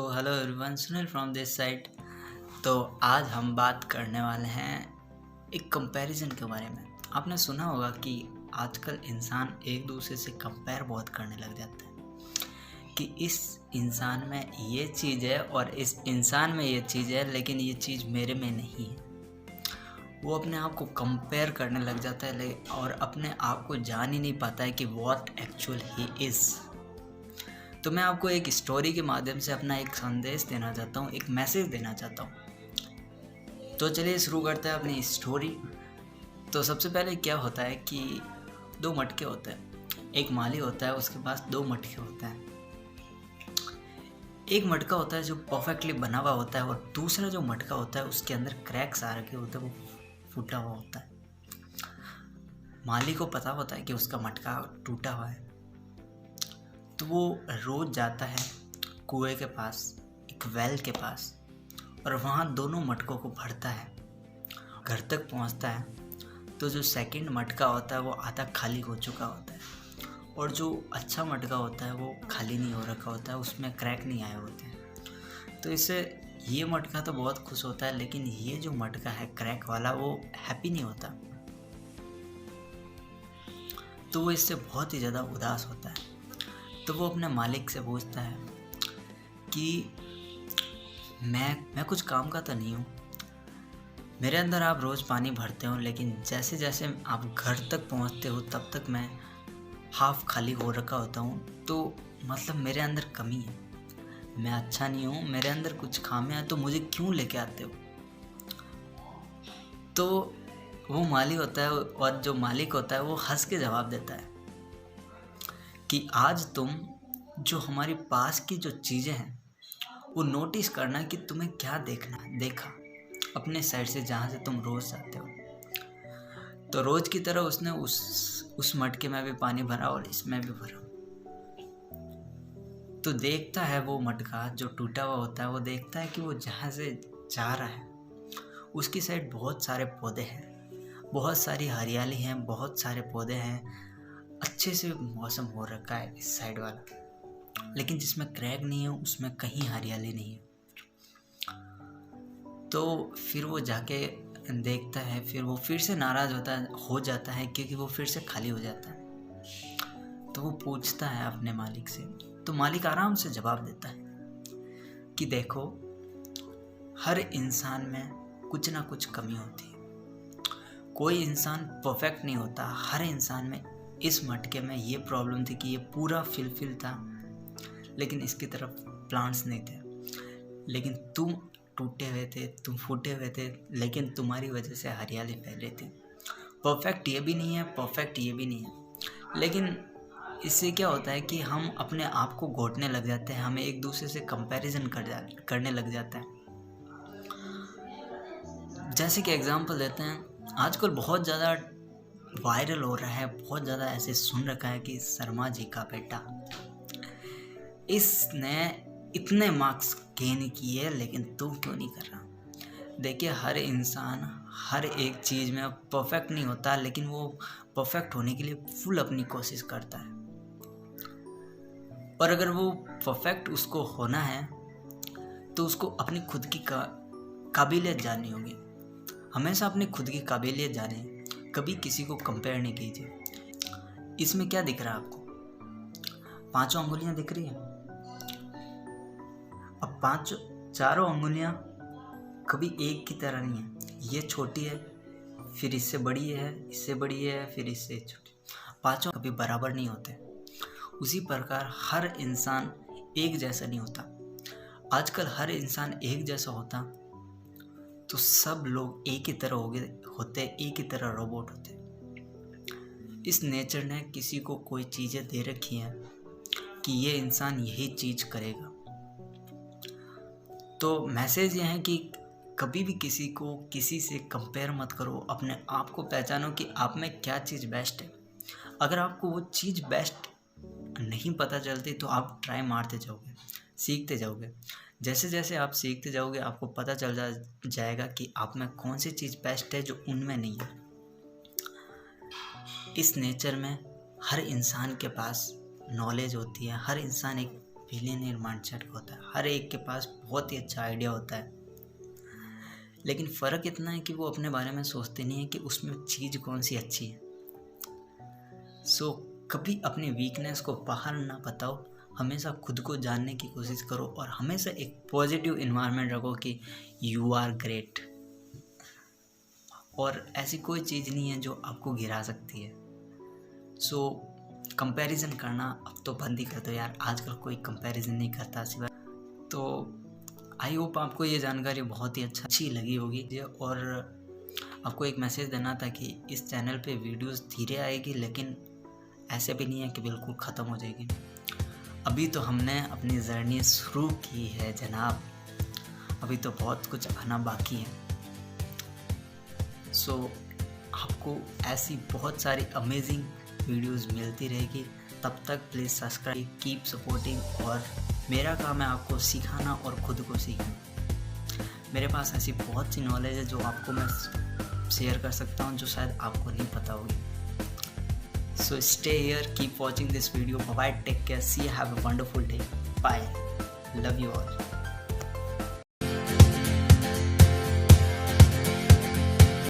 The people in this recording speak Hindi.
तो hello everyone, Sunil from this side. तो आज हम बात करने वाले हैं एक कंपैरिजन के बारे में। आपने सुना होगा कि आजकल इंसान एक दूसरे से कंपेयर बहुत करने लग जाते हैं कि इस इंसान में ये चीज़ है और इस इंसान में ये चीज़ है, लेकिन ये चीज़ मेरे में नहीं है। वो अपने आप को कंपेयर करने लग जाता है और अपने आप को जान ही नहीं पाता है कि व्हाट एक्चुअल ही इज़। तो मैं आपको एक स्टोरी के माध्यम से अपना एक संदेश देना चाहता हूँ, एक मैसेज देना चाहता हूँ। तो चलिए शुरू करते हैं अपनी स्टोरी। तो सबसे पहले क्या होता है कि दो मटके होते हैं। एक माली होता है, उसके पास दो मटके होते हैं। एक मटका होता है जो परफेक्टली बना हुआ होता है और दूसरा जो मटका होता है उसके अंदर क्रैक्स आ रखे होते हैं, वो फूटा हुआ होता है। माली को पता होता है कि उसका मटका टूटा हुआ है, तो वो रोज़ जाता है कुएं के पास, एक वेल के पास, और वहाँ दोनों मटकों को भरता है। घर तक पहुँचता है तो जो सेकंड मटका होता है वो आधा खाली हो चुका होता है और जो अच्छा मटका होता है वो खाली नहीं हो रखा होता है, उसमें क्रैक नहीं आए होते हैं। तो इससे ये मटका तो बहुत खुश होता है, लेकिन ये जो मटका है क्रैक वाला, वो हैप्पी नहीं होता। तो वो इससे बहुत ही ज़्यादा उदास होता है। तो वो अपने मालिक से पूछता है कि मैं कुछ काम का तो नहीं हूँ, मेरे अंदर आप रोज़ पानी भरते हो, लेकिन जैसे जैसे आप घर तक पहुँचते हो तब तक मैं हाफ खाली हो रखा होता हूँ। तो मतलब मेरे अंदर कमी है, मैं अच्छा नहीं हूँ, मेरे अंदर कुछ खामियां हैं, तो मुझे क्यों लेके आते हो। तो वो माली होता है और जो मालिक होता है वो हंस के जवाब देता है कि आज तुम जो हमारे पास की जो चीज़ें हैं वो नोटिस करना कि तुम्हें क्या देखा अपने साइड से, जहाँ से तुम रोज़ जाते हो। तो रोज़ की तरह उसने उस मटके में भी पानी भरा और इसमें भी भरा। तो देखता है वो मटका जो टूटा हुआ होता है, वो देखता है कि वो जहाँ से जा रहा है उसकी साइड बहुत सारे पौधे हैं, बहुत सारी हरियाली है, बहुत सारे पौधे हैं, अच्छे से मौसम हो रखा है इस साइड वाला, लेकिन जिसमें क्रैक नहीं है उसमें कहीं हरियाली नहीं है। तो फिर वो जाके देखता है, फिर वो फिर से नाराज़ हो जाता है क्योंकि वो फिर से खाली हो जाता है। तो वो पूछता है अपने मालिक से, तो मालिक आराम से जवाब देता है कि देखो, हर इंसान में कुछ ना कुछ कमी होती है, कोई इंसान परफेक्ट नहीं होता। हर इंसान में इस मटके में ये प्रॉब्लम थी कि ये पूरा फिल था, लेकिन इसकी तरफ प्लांट्स नहीं थे। लेकिन तुम टूटे हुए थे, तुम फूटे हुए थे, लेकिन तुम्हारी वजह से हरियाली फैली थी। परफेक्ट ये भी नहीं है, परफेक्ट ये भी नहीं है, लेकिन इससे क्या होता है कि हम अपने आप को घोटने लग जाते हैं, हमें एक दूसरे से कंपैरिजन करने लग जाता है। जैसे कि एग्जांपल देते हैं, आजकल बहुत ज़्यादा वायरल हो रहा है, बहुत ज़्यादा ऐसे सुन रखा है कि शर्मा जी का बेटा, इसने इतने मार्क्स गेन किए, लेकिन तू क्यों नहीं कर रहा। देखिए, हर इंसान हर एक चीज़ में परफेक्ट नहीं होता, लेकिन वो परफेक्ट होने के लिए फुल अपनी कोशिश करता है। और अगर वो परफेक्ट उसको होना है तो उसको अपनी खुद की काबिलियत जाननी होगी। हमेशा अपनी खुद की काबिलियत जाने, कभी किसी को कंपेयर नहीं कीजिए। इसमें क्या दिख रहा है आपको? पांचों अंगुलियां दिख रही हैं। अब चारों अंगुलियां कभी एक की तरह नहीं है। ये छोटी है, फिर इससे बड़ी है, इससे बड़ी है, फिर इससे छोटी। पांचों कभी बराबर नहीं होते। उसी प्रकार हर इंसान एक जैसा नहीं होता। आजकल हर इंसान एक जैसा होता तो सब लोग एक ही तरह होते, एक ही तरह रोबोट होते। इस नेचर ने किसी को कोई चीज़ें दे रखी हैं कि ये इंसान यही चीज़ करेगा। तो मैसेज ये है कि कभी भी किसी को किसी से कंपेयर मत करो, अपने आप को पहचानो कि आप में क्या चीज़ बेस्ट है। अगर आपको वो चीज़ बेस्ट नहीं पता चलती तो आप ट्राई मारते जाओगे, सीखते जाओगे। जैसे जैसे आप सीखते जाओगे आपको पता चल जाएगा कि आप में कौन सी चीज़ बेस्ट है जो उनमें नहीं है। इस नेचर में हर इंसान के पास नॉलेज होती है, हर इंसान एक बिलियनियर माइंडसेट का होता है। हर एक के पास बहुत ही अच्छा आइडिया होता है, लेकिन फ़र्क इतना है कि वो अपने बारे में सोचते नहीं है कि उसमें चीज़ कौन सी अच्छी है। सो कभी अपनी वीकनेस को बाहर ना बताओ, हमेशा खुद को जानने की कोशिश करो और हमेशा एक पॉजिटिव इन्वायरमेंट रखो कि यू आर ग्रेट, और ऐसी कोई चीज़ नहीं है जो आपको गिरा सकती है। सो कंपैरिजन करना अब तो बंद ही कर दो यार, आजकल कोई कंपैरिजन नहीं करता सिवाय। तो आई होप आपको ये जानकारी बहुत ही अच्छी लगी होगी, और आपको एक मैसेज देना था कि इस चैनल पे वीडियोस धीरे आएगी, लेकिन ऐसे भी नहीं है कि बिल्कुल ख़त्म हो जाएगी। अभी तो हमने अपनी जर्नी शुरू की है जनाब, अभी तो बहुत कुछ आना बाकी है। सो आपको ऐसी बहुत सारी अमेजिंग वीडियोस मिलती रहेगी। तब तक प्लीज़ सब्सक्राइब, कीप सपोर्टिंग, और मेरा काम है आपको सिखाना और खुद को सीखना। मेरे पास ऐसी बहुत सी नॉलेज है जो आपको मैं शेयर कर सकता हूँ, जो शायद आपको नहीं पता होगी। So stay here, keep watching this video, bye, take care, see, have a wonderful day, bye, love you all.